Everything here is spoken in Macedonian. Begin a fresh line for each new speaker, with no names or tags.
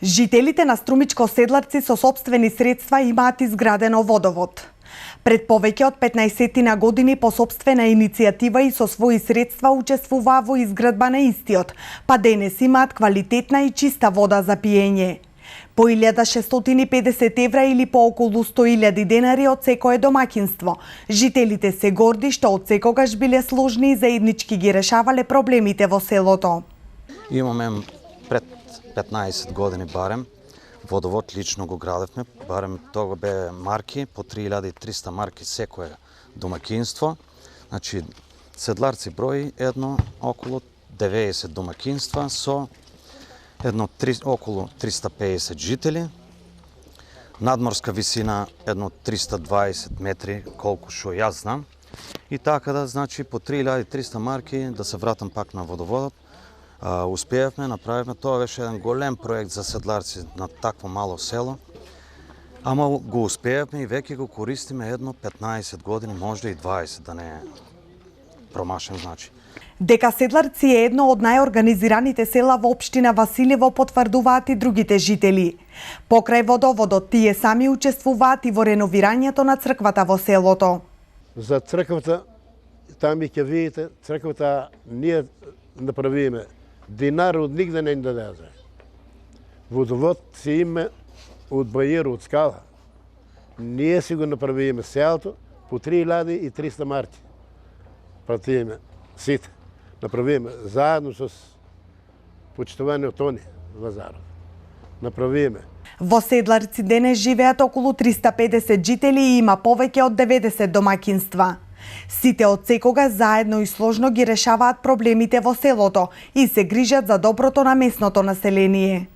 Жителите на Струмичко Седларци со сопствени средства имаат изградено водовод. Пред повеќе од 15 години по сопствена иницијатива и со своји средства учествуваа во изградба на истиот, па денес имаат квалитетна и чиста вода за пиење. По 1650 евра или по околу 100.000 денари од секое домаќинство. Жителите се горди што од секогаш биле сложни и заеднички ги решавале проблемите во селото.
Имаме пред 15 години барем водовод лично го градевме, барем тоа бе марки, по 3300 марки секое домаќинство. Значи, Седларци брои околу 90 домаќинства со околу 350 жители. Надморска висина 320 метри, колку што јас знам. И така да, значи, по 3300 марки, да се вратам пак на водоводот, успеавме, направивме, тоа беше еден голем проект за Седларци на такво мало село. Ама го успеавме и веќе го користиме 15 години, можда и 20, да не промашем, значи.
Дека Седларци е едно од најорганизираните села во општина Василево потврдуваат и другите жители. Покрај водоводот, тие сами учествуваат и во реновирањето на црквата во селото.
За црквата, там ќе видите, црквата ние направиме. Динар од нигде не даде. Водовод си има од бајер, од скала. Ние си го направиме селото по 3300 марки. Пратиме сите. Направиме заедно с почитуваниот Тони Лазаров. Направиме.
Во Седларци денес живеат околу 350 жители и има повеќе од 90 домаќинства. Сите од секога заедно и сложно ги решаваат проблемите во селото и се грижат за доброто на местното население.